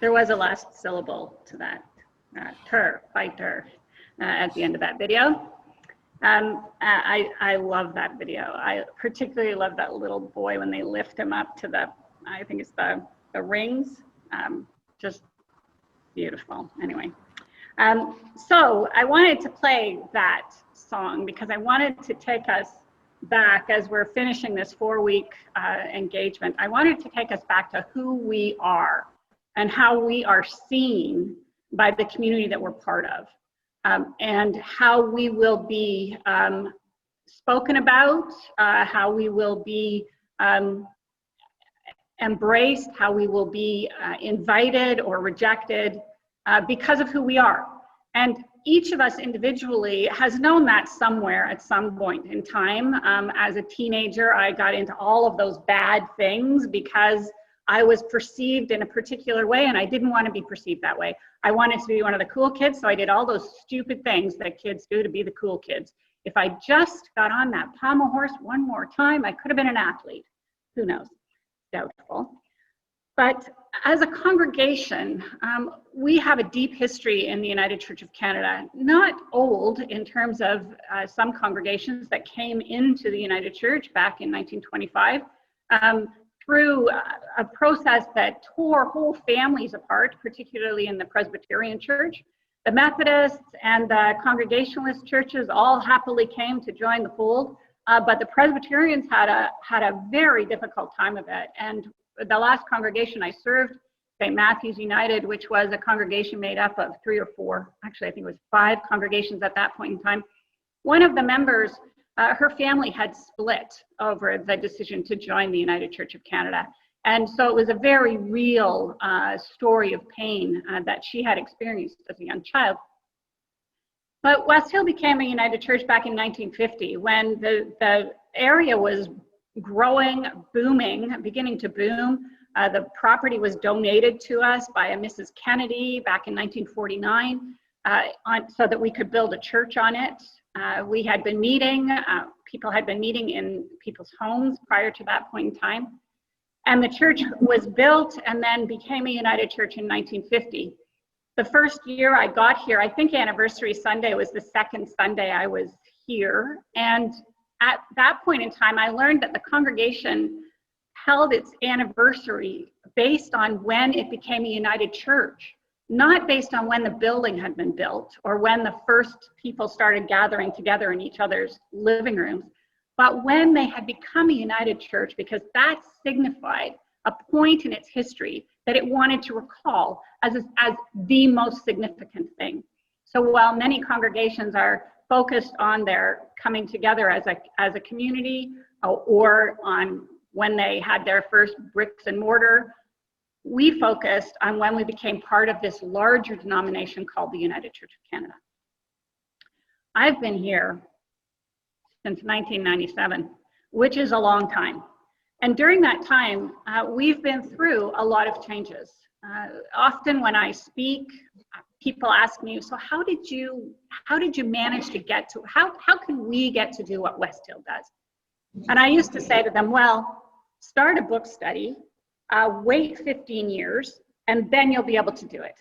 There was a last syllable to that, fighter, at the end of that video. I love that video. I particularly love that little boy when they lift him up to the, I think it's the rings, just beautiful. Anyway, so I wanted to play that song because I wanted to take us back as we're finishing this 4-week engagement. I wanted to take us back to who we are and how we are seen by the community that we're part of, and how we will be spoken about, how we will be embraced, how we will be invited or rejected because of who we are. And each of us individually has known that somewhere at some point in time. As a teenager, I got into all of those bad things because I was perceived in a particular way and I didn't want to be perceived that way. I wanted to be one of the cool kids, so I did all those stupid things that kids do to be the cool kids. If I just got on that pommel horse one more time, I could have been an athlete. Who knows? Doubtful. But as a congregation, we have a deep history in the United Church of Canada, not old in terms of some congregations that came into the United Church back in 1925, through a process that tore whole families apart, particularly in the Presbyterian Church. The Methodists and the Congregationalist churches all happily came to join the fold, but the Presbyterians had a very difficult time of it. And the last congregation I served, St. Matthew's United, which was a congregation made up of 3 or 4, actually I think it was 5 congregations at that point in time. One of the members, her family had split over the decision to join the United Church of Canada. And so it was a very real story of pain that she had experienced as a young child. But West Hill became a United Church back in 1950 when the area was growing, booming, beginning to boom. The property was donated to us by a Mrs. Kennedy back in 1949 so that we could build a church on it. We had been meeting, people had been meeting in people's homes prior to that point in time. And the church was built and then became a United Church in 1950. The first year I got here, I think Anniversary Sunday was the second Sunday I was here. And at that point in time, I learned that the congregation held its anniversary based on when it became a United Church, not based on when the building had been built or when the first people started gathering together in each other's living rooms, but when they had become a United Church, because that signified a point in its history that it wanted to recall as the most significant thing. So while many congregations are focused on their coming together as a community or on when they had their first bricks and mortar, we focused on when we became part of this larger denomination called the United Church of Canada. I've been here since 1997, which is a long time. And during that time, we've been through a lot of changes. Often when I speak, people ask me, so how did you manage to get to, how can we get to do what West Hill does? And I used to say to them, well, start a book study, wait 15 years, and then you'll be able to do it.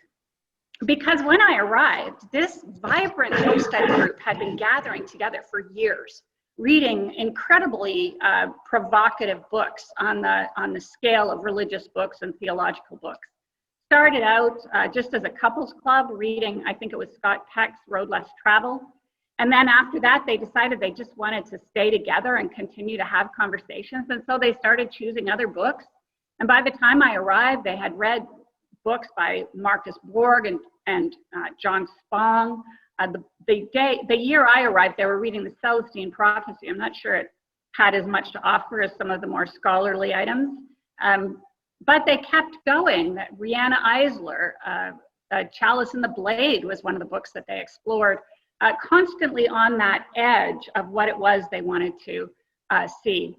Because when I arrived, this vibrant book study group had been gathering together for years, reading incredibly provocative books on the scale of religious books and theological books. Started out just as a couples club, reading, I think it was Scott Peck's Road Less Traveled. And then after that, they decided they just wanted to stay together and continue to have conversations. And so they started choosing other books. And by the time I arrived, they had read books by Marcus Borg and John Spong. The year I arrived, they were reading the Celestine Prophecy. I'm not sure it had as much to offer as some of the more scholarly items. But they kept going. Rihanna Eisler, Chalice and the Blade was one of the books that they explored, constantly on that edge of what it was they wanted to see.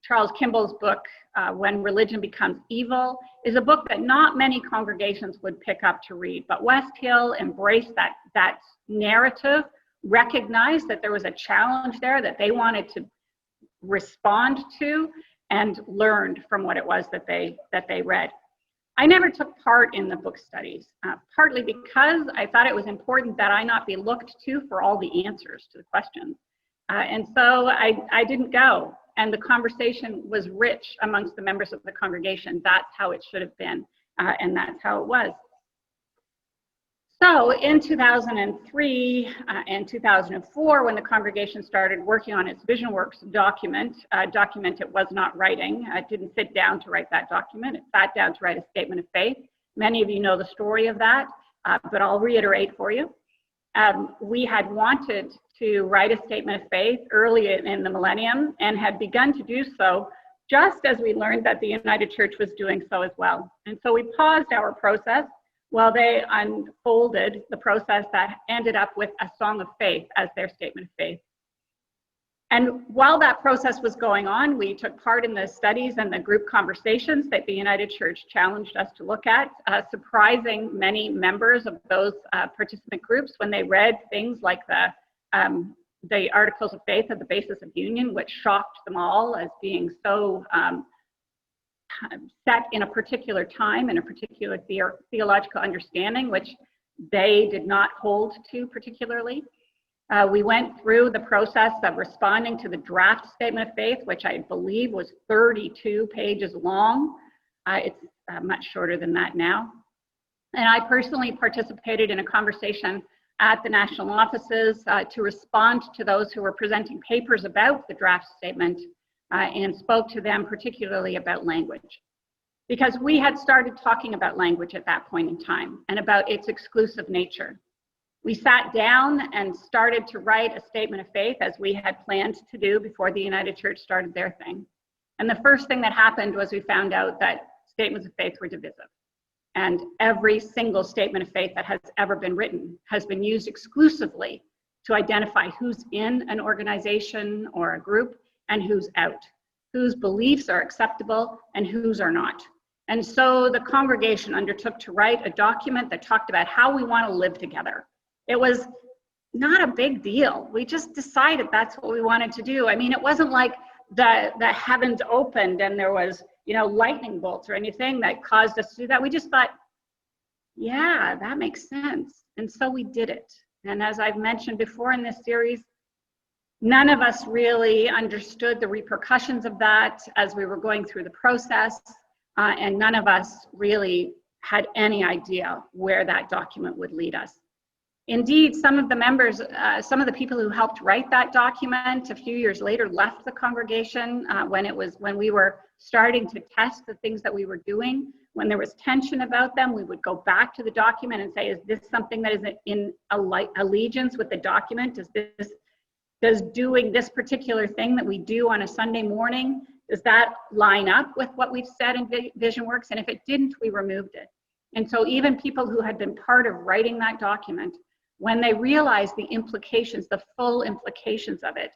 Charles Kimball's book, When Religion Becomes Evil, is a book that not many congregations would pick up to read, but West Hill embraced that narrative, recognized that there was a challenge there that they wanted to respond to, and learned from what it was that they read. I never took part in the book studies, partly because I thought it was important that I not be looked to for all the answers to the questions. And so I didn't go. And the conversation was rich amongst the members of the congregation. That's how it should have been, and that's how it was. So in 2003 and 2004, when the congregation started working on its VisionWorks document, a document it was not writing, it didn't sit down to write that document, it sat down to write a statement of faith. Many of you know the story of that, but I'll reiterate for you. We had wanted to write a statement of faith early in the millennium and had begun to do so just as we learned that the United Church was doing so as well. And so we paused our process while they unfolded the process that ended up with a song of faith as their statement of faith. And while that process was going on, we took part in the studies and the group conversations that the United Church challenged us to look at, surprising many members of those participant groups when they read things like the Articles of Faith at the basis of union, which shocked them all as being so set in a particular time and a particular theological understanding, which they did not hold to particularly. We went through the process of responding to the draft statement of faith, which I believe was 32 pages long. It's much shorter than that now. And I personally participated in a conversation at the national offices to respond to those who were presenting papers about the draft statement and spoke to them particularly about language. Because we had started talking about language at that point in time and about its exclusive nature. We sat down and started to write a statement of faith as we had planned to do before the United Church started their thing. And the first thing that happened was we found out that statements of faith were divisive. And every single statement of faith that has ever been written has been used exclusively to identify who's in an organization or a group and who's out, whose beliefs are acceptable and whose are not. And so the congregation undertook to write a document that talked about how we want to live together. It was not a big deal. We just decided that's what we wanted to do. I mean, it wasn't like the heavens opened and there was, you know, lightning bolts or anything that caused us to do that. We just thought, yeah, that makes sense. And so we did it. And as I've mentioned before in this series, none of us really understood the repercussions of that as we were going through the process. And none of us really had any idea where that document would lead us. Indeed, some of the members, some of the people who helped write that document a few years later left the congregation when we were starting to test the things that we were doing. When there was tension about them, we would go back to the document and say, is this something that is in allegiance with the document? Does doing this particular thing that we do on a Sunday morning, does that line up with what we've said in VisionWorks? And if it didn't, we removed it. And so even people who had been part of writing that document, when they realized the implications, the full implications of it,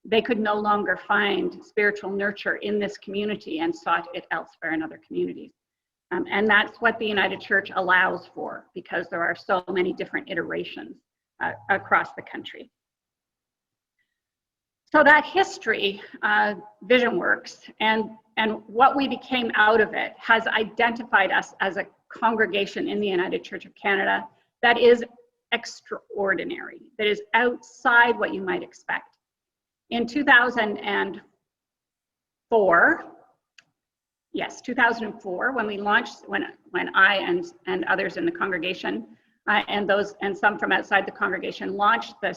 they could no longer find spiritual nurture in this community and sought it elsewhere in other communities. And that's what the United Church allows for, because there are so many different iterations across the country. So that history, VisionWorks, and what we became out of it has identified us as a congregation in the United Church of Canada that is extraordinary, that is outside what you might expect. In 2004, when we launched, when I and others in the congregation and some from outside the congregation launched the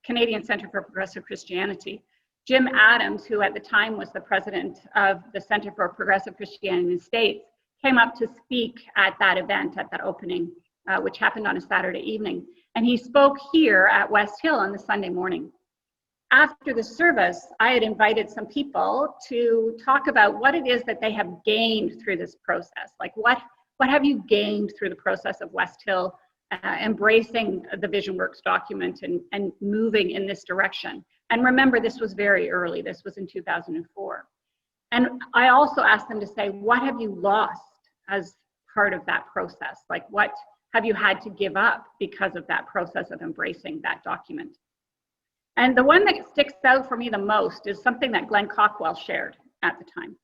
Canadian Centre for Progressive Christianity, Jim Adams, who at the time was the president of the Centre for Progressive Christianity in the States, came up to speak at that event, at that opening, which happened on a Saturday evening. And he spoke here at West Hill on the Sunday morning. After the service, I had invited some people to talk about what it is that they have gained through this process. Like what have you gained through the process of West Hill embracing the VisionWorks document and moving in this direction? And remember, this was very early. This was in 2004. And I also asked them to say, what have you lost as part of that process? Like what have you had to give up because of that process of embracing that document? And the one that sticks out for me the most is something that Glenn Cockwell shared at the time.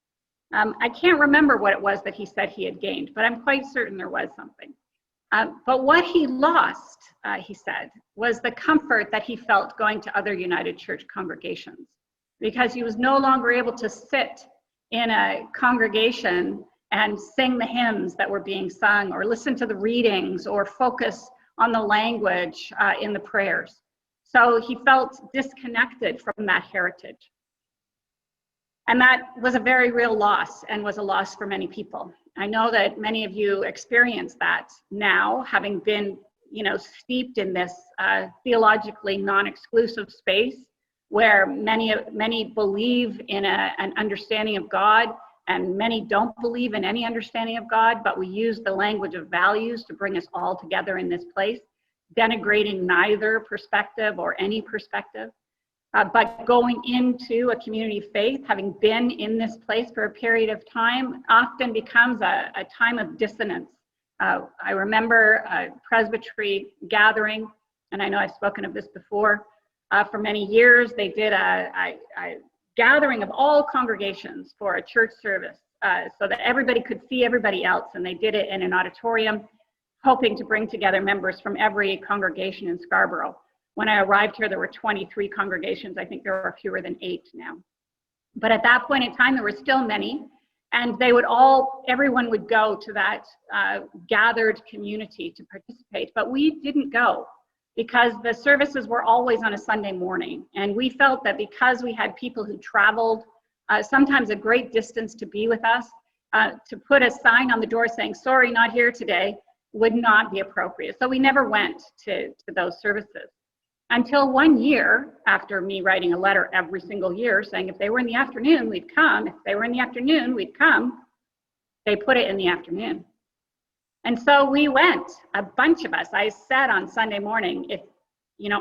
I can't remember what it was that he said he had gained, but I'm quite certain there was something. But what he lost, he said, was the comfort that he felt going to other United Church congregations, because he was no longer able to sit in a congregation and sing the hymns that were being sung, or listen to the readings, or focus on the language in the prayers. So he felt disconnected from that heritage. And that was a very real loss, and was a loss for many people. I know that many of you experience that now, having been, steeped in this theologically non-exclusive space, where many believe in an understanding of God, and many don't believe in any understanding of God, but we use the language of values to bring us all together in this place, denigrating neither perspective or any perspective. But going into a community of faith, having been in this place for a period of time, often becomes a time of dissonance. I remember a presbytery gathering, and I know I've spoken of this before. For many years, they did a gathering of all congregations for a church service, so that everybody could see everybody else, and they did it in an auditorium, hoping to bring together members from every congregation in Scarborough. When I arrived here, there were 23 congregations. I think there are fewer than 8 now. But at that point in time, there were still many, and everyone would go to that gathered community to participate. But we didn't go, because the services were always on a Sunday morning. And we felt that because we had people who traveled sometimes a great distance to be with us, to put a sign on the door saying, "Sorry, not here today," would not be appropriate. So we never went to those services. Until one year, after me writing a letter every single year saying if they were in the afternoon, we'd come. If they were in the afternoon, we'd come. They put it in the afternoon. And so we went, a bunch of us. I said on Sunday morning,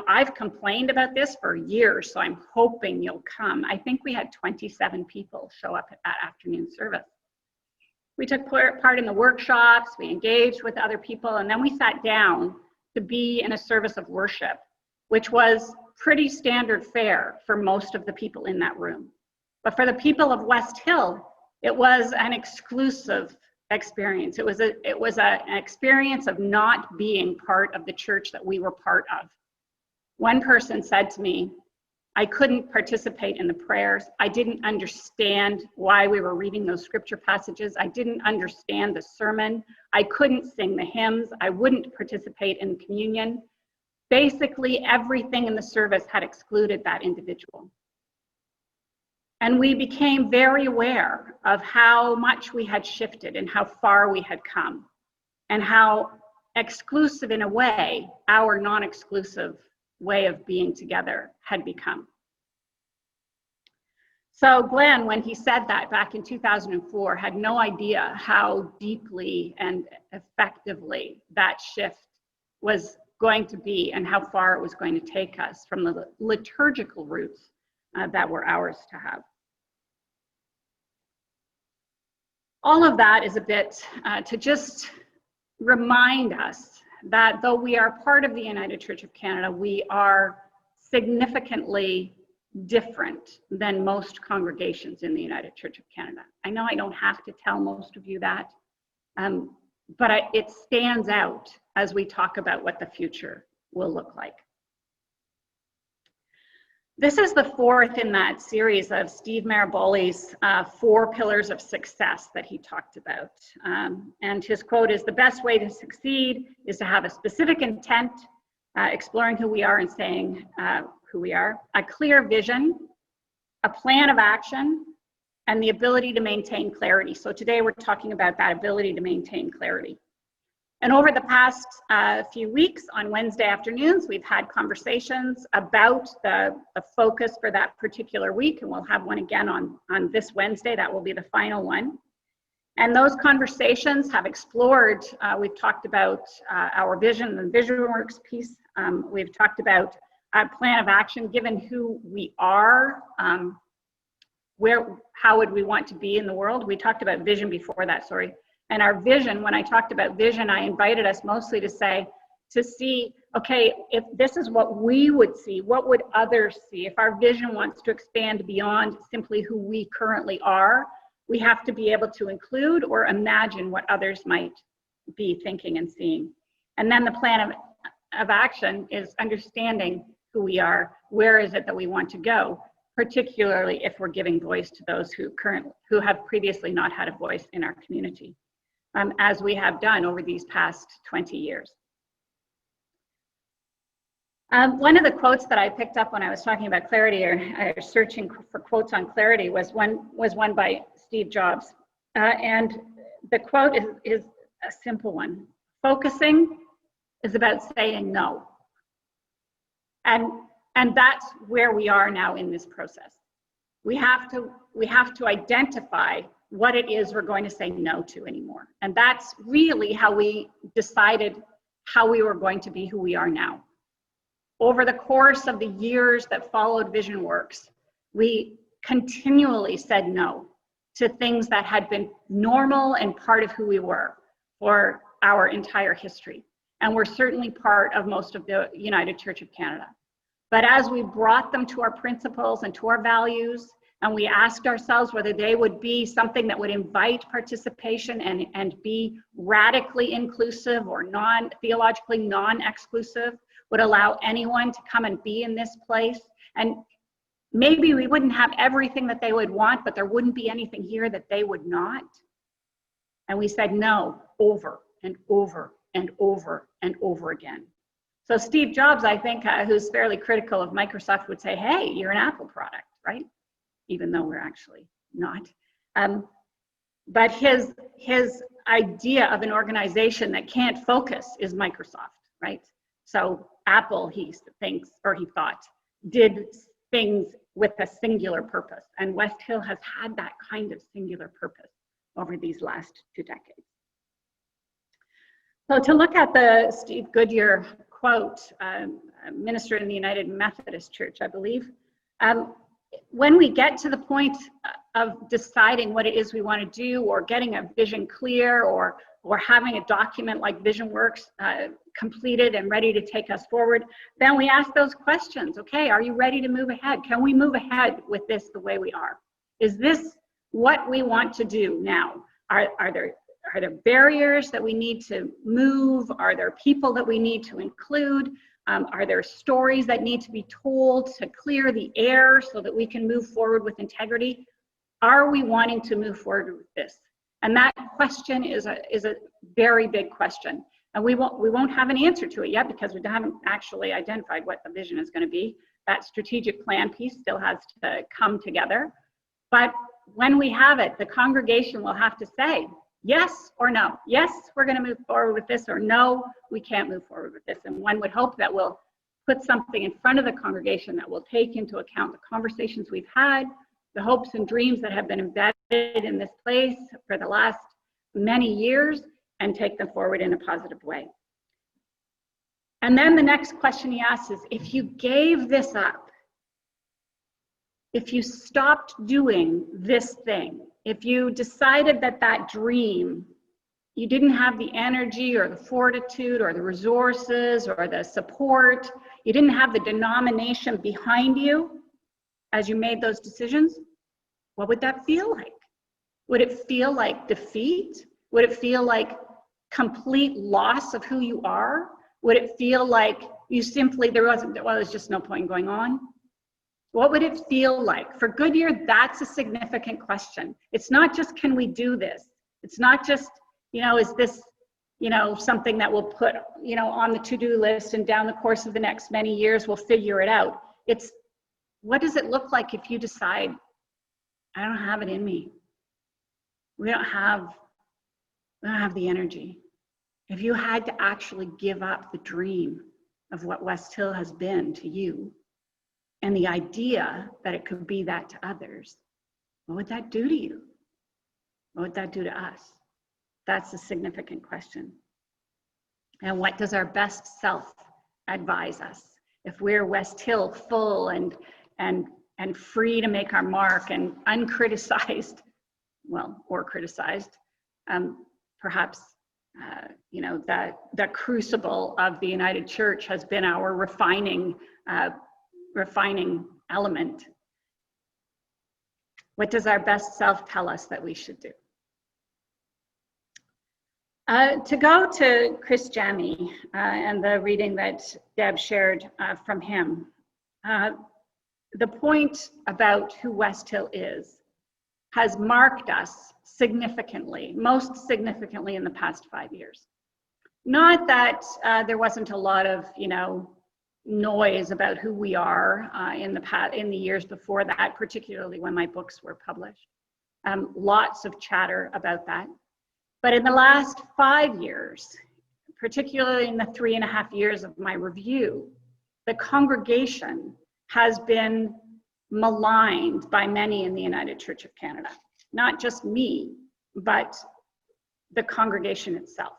I've complained about this for years, so I'm hoping you'll come. I think we had 27 people show up at that afternoon service. We took part in the workshops, we engaged with other people, and then we sat down to be in a service of worship, which was pretty standard fare for most of the people in that room. But for the people of West Hill, it was an exclusive experience. It was an experience of not being part of the church that we were part of. One person said to me, "I couldn't participate in the prayers. I didn't understand why we were reading those scripture passages. I didn't understand the sermon. I couldn't sing the hymns. I wouldn't participate in communion." Basically, everything in the service had excluded that individual. And we became very aware of how much we had shifted and how far we had come, and how exclusive, in a way, our non-exclusive way of being together had become. So Glenn, when he said that back in 2004, had no idea how deeply and effectively that shift was going to be, and how far it was going to take us from the liturgical roots that were ours to have. All of that is a bit to just remind us that though we are part of the United Church of Canada, we are significantly different than most congregations in the United Church of Canada. I know I don't have to tell most of you that, but it stands out as we talk about what the future will look like. This is the 4th in that series of Steve Maraboli's 4 pillars of success that he talked about. And his quote is, "The best way to succeed is to have a specific intent, exploring who we are and saying who we are, a clear vision, a plan of action, and the ability to maintain clarity." So today we're talking about that ability to maintain clarity. And over the past few weeks, on Wednesday afternoons, we've had conversations about the focus for that particular week, and we'll have one again on this Wednesday. That will be the final one. And those conversations have explored, we've talked about our vision and VisionWorks piece. We've talked about a plan of action, given who we are, how would we want to be in the world? We talked about vision before that, sorry. And our vision, when I talked about vision, I invited us mostly to see, okay, if this is what we would see, what would others see? If our vision wants to expand beyond simply who we currently are, We have to be able to include or imagine what others might be thinking and seeing. And then the plan of action is understanding who we are, where is it that we want to go, particularly if we're giving voice to those who have previously not had a voice in our community, as we have done over these past 20 years. One of the quotes that I picked up when I was talking about clarity or searching for quotes on clarity was one by Steve Jobs. And the quote is a simple one. Focusing is about saying no. And that's where we are now in this process. We have to identify what it is we're going to say no to anymore. And that's really how we decided how we were going to be who we are now. Over the course of the years that followed VisionWorks, we continually said no to things that had been normal and part of who we were for our entire history. And we're certainly part of most of the United Church of Canada. But as we brought them to our principles and to our values, and we asked ourselves whether they would be something that would invite participation and be radically inclusive or theologically non-exclusive, would allow anyone to come and be in this place. And maybe we wouldn't have everything that they would want, but there wouldn't be anything here that they would not. And we said no over and over and over and over again. So Steve Jobs, I think, who's fairly critical of Microsoft, would say, hey, you're an Apple product, right? Even though we're actually not. But his idea of an organization that can't focus is Microsoft, right? So Apple, he thinks, or he thought, did things with a singular purpose. And West Hill has had that kind of singular purpose over these last 2 decades. So to look at the Steve Goodyear quote, minister in the United Methodist Church, I believe, when we get to the point of deciding what it is we want to do, or getting a vision clear, or having a document like VisionWorks completed and ready to take us forward, then we ask those questions. Okay, are you ready to move ahead? Can we move ahead with this the way we are? Is this what we want to do now? Are there barriers that we need to move? Are there people that we need to include? Are there stories that need to be told to clear the air so that we can move forward with integrity? Are we wanting to move forward with this? And that question is a very big question. And we won't have an answer to it yet because we haven't actually identified what the vision is going to be. That strategic plan piece still has to come together. But when we have it, the congregation will have to say, yes or no. Yes, we're going to move forward with this, or no, we can't move forward with this. And one would hope that we'll put something in front of the congregation that will take into account the conversations we've had, the hopes and dreams that have been embedded in this place for the last many years, and take them forward in a positive way. And then the next question he asks is, if you gave this up, if you stopped doing this thing, if you decided that that dream, you didn't have the energy or the fortitude or the resources or the support, you didn't have the denomination behind you as you made those decisions, what would that feel like? Would it feel like defeat? Would it feel like complete loss of who you are? Would it feel like you simply, there's just no point going on? What would it feel like? For Goodyear, that's a significant question. It's not just, can we do this? It's not just, is this, something that we'll put, on the to-do list, and down the course of the next many years, we'll figure it out. It's, what does it look like if you decide, I don't have it in me. We don't have the energy. If you had to actually give up the dream of what West Hill has been to you, and the idea that it could be that to others, what would that do to you? What would that do to us? That's a significant question. And what does our best self advise us? If we're West Hill full and free to make our mark and uncriticized, or criticized, perhaps the crucible of the United Church has been our refining element. What does our best self tell us that we should do? To go to Chris Jami and the reading that Deb shared from him, the point about who West Hill is has marked us significantly, most significantly in the past 5 years. Not that there wasn't a lot of, noise about who we are in the years before that, particularly when my books were published. Lots of chatter about that. But in the last 5 years, particularly in the 3.5 years of my review, the congregation has been maligned by many in the United Church of Canada. Not just me, but the congregation itself.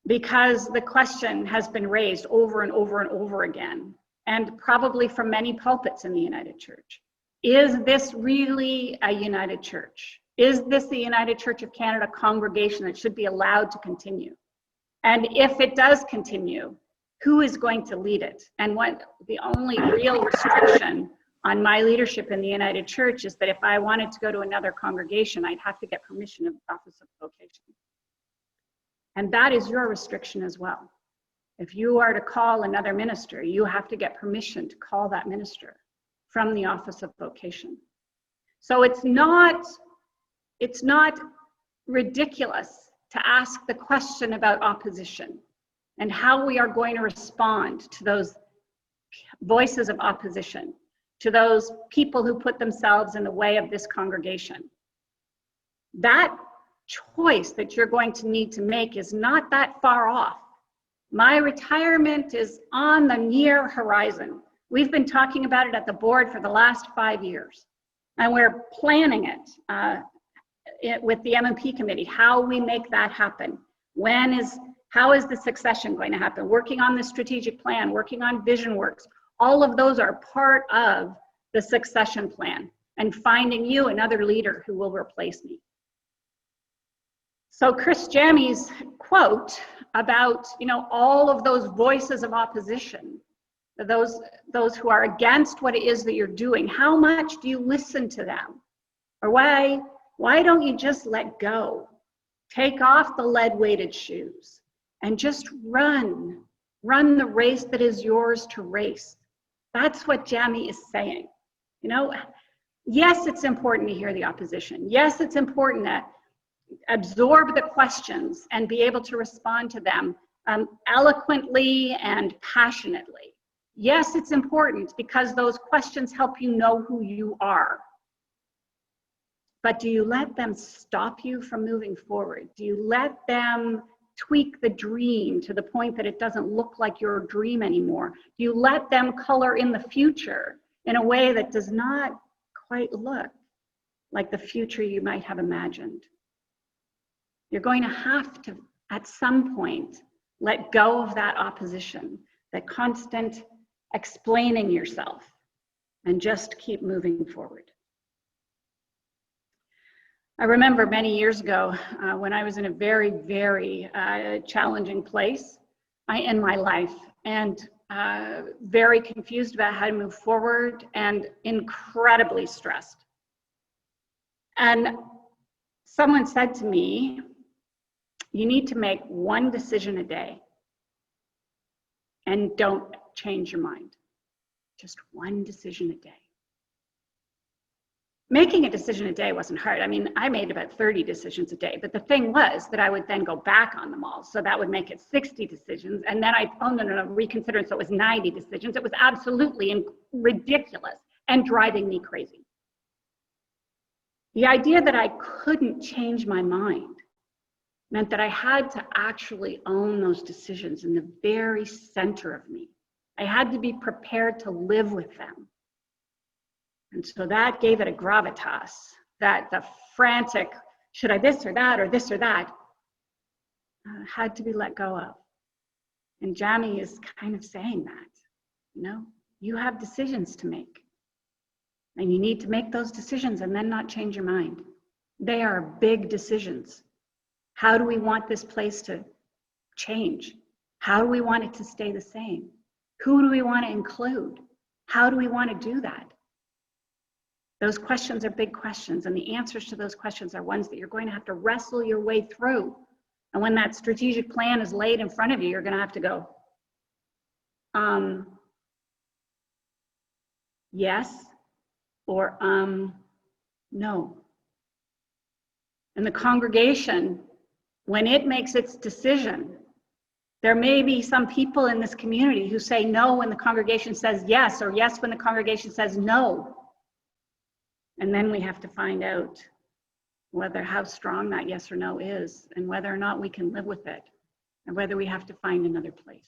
Because the question has been raised over and over and over again, and probably from many pulpits in the United Church. Is this really a United Church? Is this the United Church of Canada congregation that should be allowed to continue? And if it does continue, who is going to lead it? And what the only real restriction on my leadership in the United Church is that if I wanted to go to another congregation, I'd have to get permission of the Office of Vocation. And that is your restriction as well. If you are to call another minister, you have to get permission to call that minister from the Office of Vocation. So it's not ridiculous to ask the question about opposition and how we are going to respond to those voices of opposition, to those people who put themselves in the way of this congregation. That choice that you're going to need to make is not that far off. My retirement is on the near horizon. We've been talking about it at the board for the last 5 years, and we're planning it with the M&P committee, how we make that happen. How is the succession going to happen? Working on the strategic plan, working on vision works. All of those are part of the succession plan and finding you another leader who will replace me. So Chris Jami's quote about, all of those voices of opposition, those who are against what it is that you're doing, how much do you listen to them? Or why don't you just let go? Take off the lead-weighted shoes and just run the race that is yours to race. That's what Jami is saying. Yes, it's important to hear the opposition. Yes, it's important to absorb the questions and be able to respond to them eloquently and passionately. Yes, it's important because those questions help you know who you are. But do you let them stop you from moving forward? Do you let them tweak the dream to the point that it doesn't look like your dream anymore? Do you let them color in the future in a way that does not quite look like the future you might have imagined? You're going to have to, at some point, let go of that opposition, that constant explaining yourself, and just keep moving forward. I remember many years ago when I was in a very, very challenging place in my life and very confused about how to move forward and incredibly stressed. And someone said to me, you need to make one decision a day and don't change your mind. Just one decision a day. Making a decision a day wasn't hard. I mean, I made about 30 decisions a day, but the thing was that I would then go back on them all. So that would make it 60 decisions. And then reconsider it. So it was 90 decisions. It was absolutely ridiculous and driving me crazy. The idea that I couldn't change my mind meant that I had to actually own those decisions in the very center of me. I had to be prepared to live with them. And so that gave it a gravitas, that the frantic, should I this or that or this or that, had to be let go of. And Jami is kind of saying that, you have decisions to make. And you need to make those decisions and then not change your mind. They are big decisions. How do we want this place to change? How do we want it to stay the same? Who do we want to include? How do we want to do that? Those questions are big questions, and the answers to those questions are ones that you're going to have to wrestle your way through. And when that strategic plan is laid in front of you, you're going to have to go, yes, or no. And the congregation, when it makes its decision, there may be some people in this community who say no when the congregation says yes, or yes when the congregation says no. And then we have to find out how strong that yes or no is, and whether or not we can live with it, and whether we have to find another place.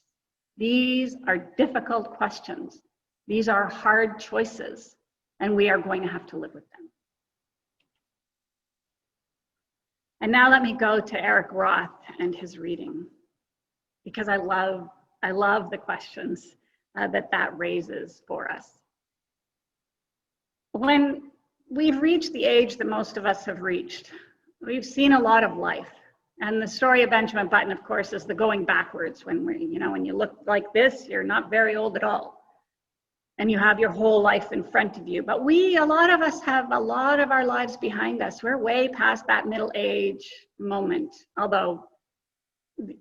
These are difficult questions. These are hard choices, and we are going to have to live with them. And now let me go to Eric Roth and his reading, because I love the questions that raises for us. When we've reached the age that most of us have reached, we've seen a lot of life. And the story of Benjamin Button, of course, is the going backwards. When you look like this, you're not very old at all. And you have your whole life in front of you. But a lot of us have a lot of our lives behind us. We're way past that middle age moment, although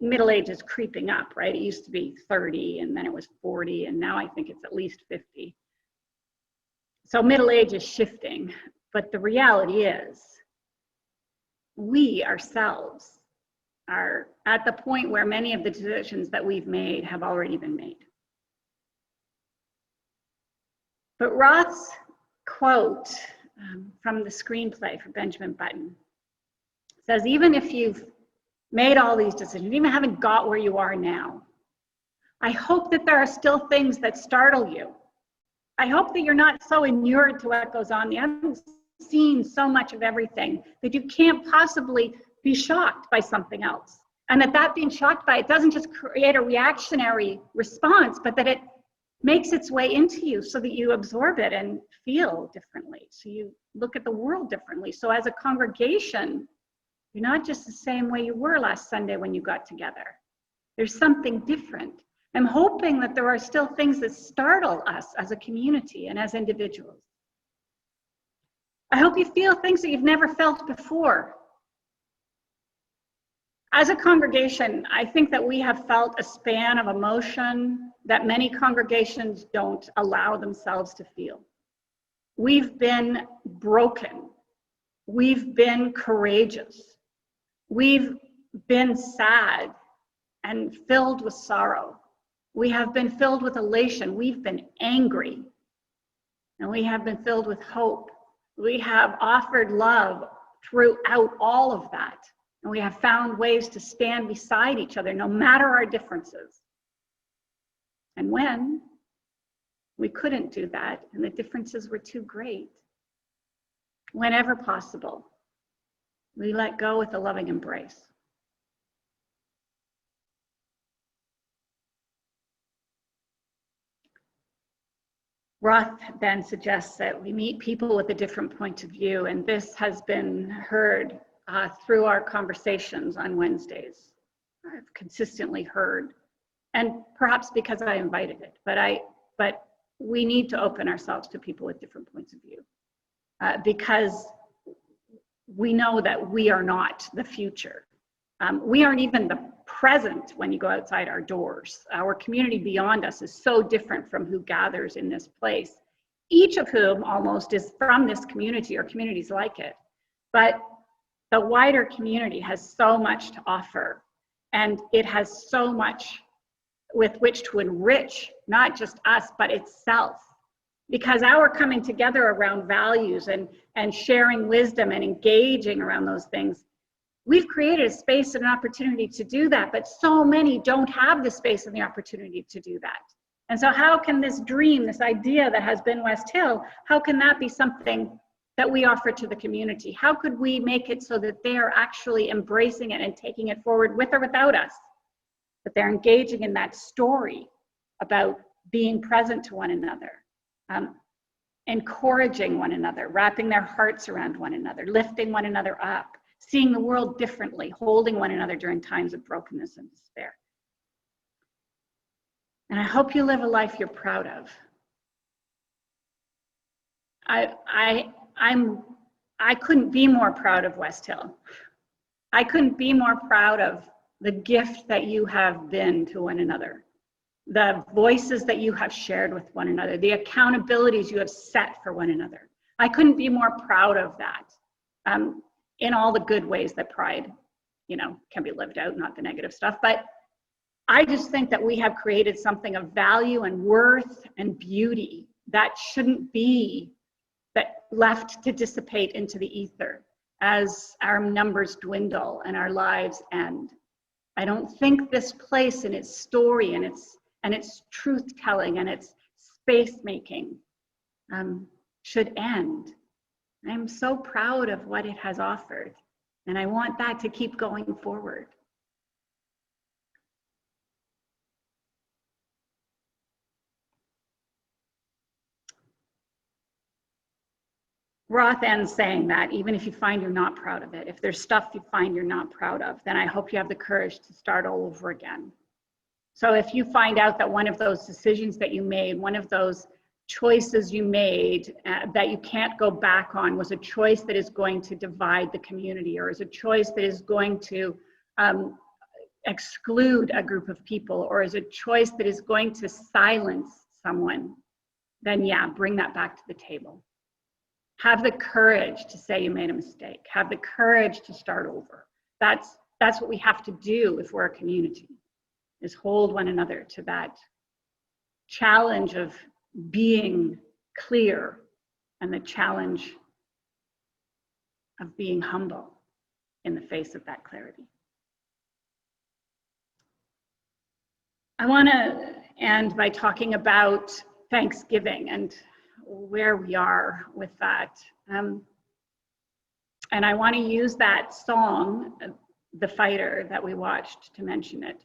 middle age is creeping up, right? It used to be 30, and then it was 40, and now I think it's at least 50. So middle age is shifting, but the reality is we ourselves are at the point where many of the decisions that we've made have already been made. But Roth's quote from the screenplay for Benjamin Button says, even if you've made all these decisions, even haven't got where you are now, I hope that there are still things that startle you. I hope that you're not so inured to what goes on. You haven't seen so much of everything that you can't possibly be shocked by something else. And that being shocked by it doesn't just create a reactionary response, but that it makes its way into you so that you absorb it and feel differently. So you look at the world differently. So as a congregation, you're not just the same way you were last Sunday when you got together. There's something different. I'm hoping that there are still things that startle us as a community and as individuals. I hope you feel things that you've never felt before. As a congregation, I think that we have felt a span of emotion that many congregations don't allow themselves to feel. We've been broken. We've been courageous. We've been sad and filled with sorrow. We have been filled with elation. We've been angry. And we have been filled with hope. We have offered love throughout all of that. And we have found ways to stand beside each other, no matter our differences. And when we couldn't do that, and the differences were too great, whenever possible, we let go with a loving embrace. Roth then suggests that we meet people with a different point of view, and this has been heard through our conversations on Wednesdays. I've consistently heard, and perhaps because I invited it, but we need to open ourselves to people with different points of view, because we know that we are not the future. We aren't even the present when you go outside our doors. Our community beyond us is so different from who gathers in this place, each of whom almost is from this community or communities like it. But the wider community has so much to offer, and it has so much with which to enrich not just us, but itself. Because our coming together around values and sharing wisdom and engaging around those things, we've created a space and an opportunity to do that, but so many don't have the space and the opportunity to do that. And so how can this dream, this idea that has been West Hill, how can that be something that we offer to the community? How could we make it so that they are actually embracing it and taking it forward with or without us? But they're engaging in that story about being present to one another, encouraging one another, wrapping their hearts around one another, lifting one another up, seeing the world differently, holding one another during times of brokenness and despair. And I hope you live a life you're proud of. I couldn't be more proud of West Hill. I couldn't be more proud of the gift that you have been to one another, the voices that you have shared with one another, the accountabilities you have set for one another. I couldn't be more proud of that, in all the good ways that pride, can be lived out, not the negative stuff. But I just think that we have created something of value and worth and beauty that shouldn't be left to dissipate into the ether as our numbers dwindle and our lives end. I don't think this place and its story and its truth telling and its space making should end. I'm so proud of what it has offered, and I want that to keep going forward. Roth ends saying that even if you find you're not proud of it, if there's stuff you find you're not proud of, then I hope you have the courage to start all over again. So if you find out that one of those decisions that you made, one of those choices you made that you can't go back on was a choice that is going to divide the community, or is a choice that is going to exclude a group of people, or is a choice that is going to silence someone, then yeah, bring that back to the table. Have the courage to say you made a mistake. Have the courage to start over. That's what we have to do if we're a community, is hold one another to that challenge of being clear and the challenge of being humble in the face of that clarity. I want to end by talking about Thanksgiving and where we are with that. And I want to use that song, The Fighter, that we watched to mention it.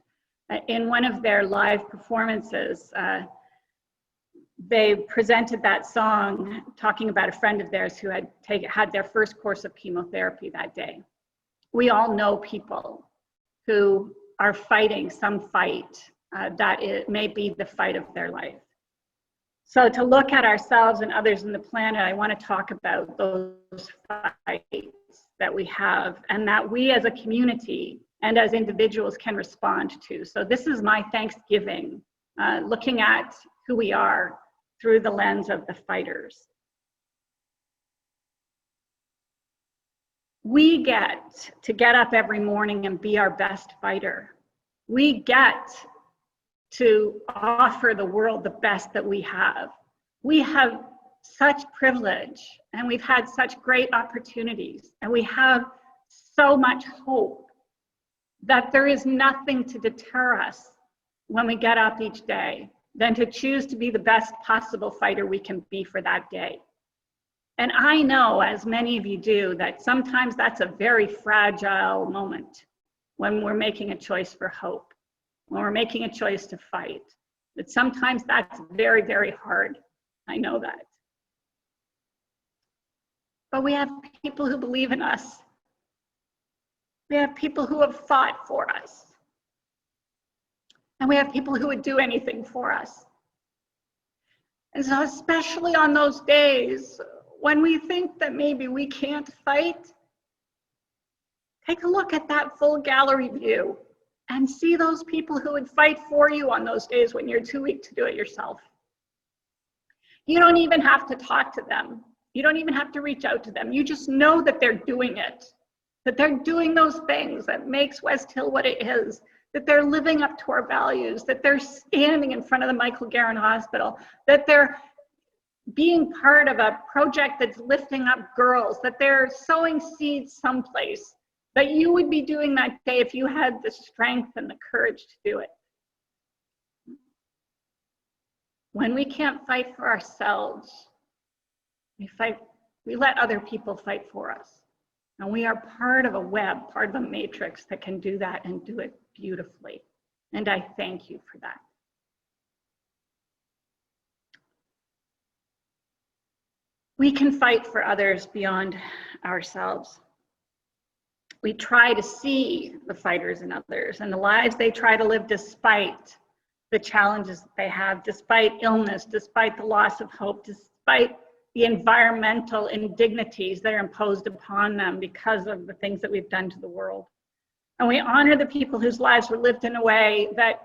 In one of their live performances, they presented that song talking about a friend of theirs who had their first course of chemotherapy that day. We all know people who are fighting some fight that it may be the fight of their life. So to look at ourselves and others in the planet, I want to talk about those fights that we have and that we as a community and as individuals can respond to. So this is my Thanksgiving, looking at who we are through the lens of the fighters. We get to get up every morning and be our best fighter. We get to offer the world the best that we have. We have such privilege, and we've had such great opportunities, and we have so much hope that there is nothing to deter us when we get up each day than to choose to be the best possible fighter we can be for that day. And I know, as many of you do, that sometimes that's a very fragile moment when we're making a choice for hope, when we're making a choice to fight. That sometimes that's very, very hard. I know that. But we have people who believe in us. We have people who have fought for us. And we have people who would do anything for us. And so especially on those days when we think that maybe we can't fight, take a look at that full gallery view and see those people who would fight for you on those days when you're too weak to do it yourself. You don't even have to talk to them. You don't even have to reach out to them. You just know that they're doing it, that they're doing those things that makes West Hill what it is, that they're living up to our values, that they're standing in front of the Michael Garron Hospital, that they're being part of a project that's lifting up girls, that they're sowing seeds someplace, that you would be doing that day if you had the strength and the courage to do it. When we can't fight for ourselves, we let other people fight for us. And we are part of a web, part of a matrix that can do that and do it beautifully. And I thank you for that. We can fight for others beyond ourselves. We try to see the fighters in others and the lives they try to live despite the challenges that they have, despite illness, despite the loss of hope, despite the environmental indignities that are imposed upon them because of the things that we've done to the world. And we honor the people whose lives were lived in a way that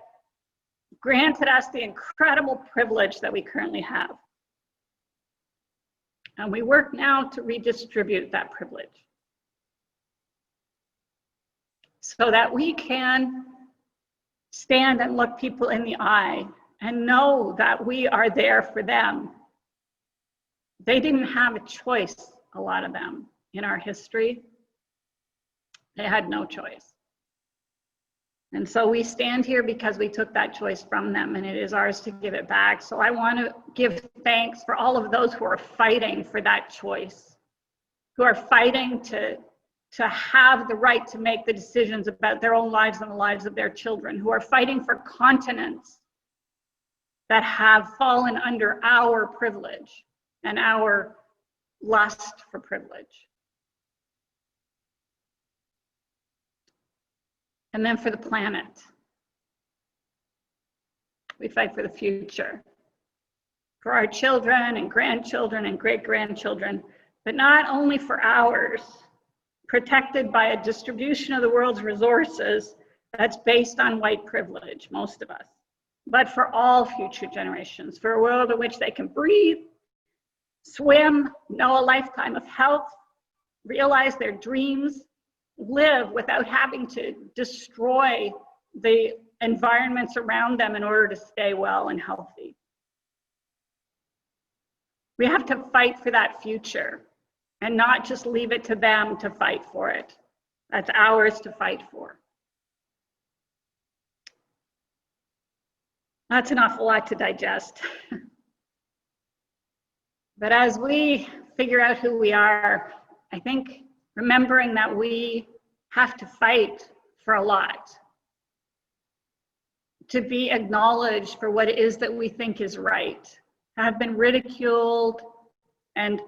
granted us the incredible privilege that we currently have. And we work now to redistribute that privilege so that we can stand and look people in the eye and know that we are there for them. They didn't have a choice, a lot of them, in our history. They had no choice. And so we stand here because we took that choice from them, and it is ours to give it back. So I want to give thanks for all of those who are fighting for that choice, who are fighting to have the right to make the decisions about their own lives and the lives of their children, who are fighting for continents that have fallen under our privilege and our lust for privilege. And then for the planet, we fight for the future, for our children and grandchildren and great-grandchildren, but not only for ours, protected by a distribution of the world's resources that's based on white privilege, most of us, but for all future generations, for a world in which they can breathe, swim, know a lifetime of health, realize their dreams, live without having to destroy the environments around them in order to stay well and healthy. We have to fight for that future and not just leave it to them to fight for it. That's ours to fight for. That's an awful lot to digest. But as we figure out who we are, I think remembering that we have to fight for a lot, to be acknowledged for what it is that we think is right, have been ridiculed and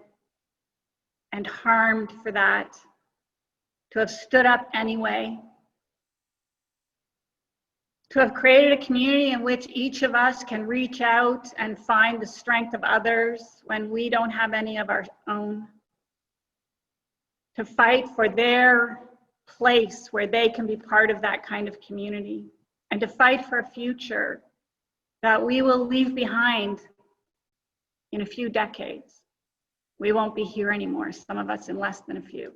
harmed for that, to have stood up anyway, to have created a community in which each of us can reach out and find the strength of others when we don't have any of our own, to fight for their place where they can be part of that kind of community, and to fight for a future that we will leave behind in a few decades. We won't be here anymore, some of us in less than a few.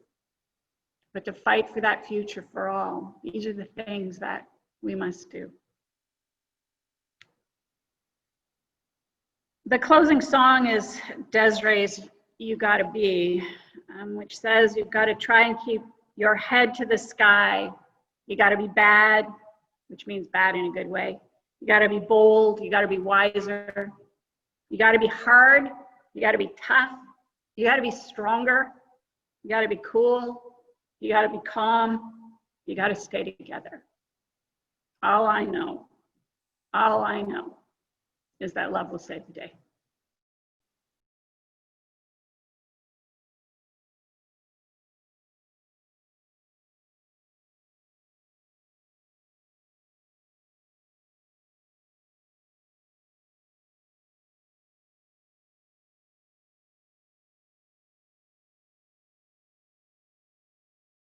But to fight for that future for all, these are the things that we must do. The closing song is Desiree's You Gotta Be, which says you've got to try and keep your head to the sky. You got to be bad, which means bad in a good way. You got to be bold. You got to be wiser. You got to be hard. You got to be tough. You got to be stronger. You got to be cool. You got to be calm. You got to stay together. All I know is that love will save the day.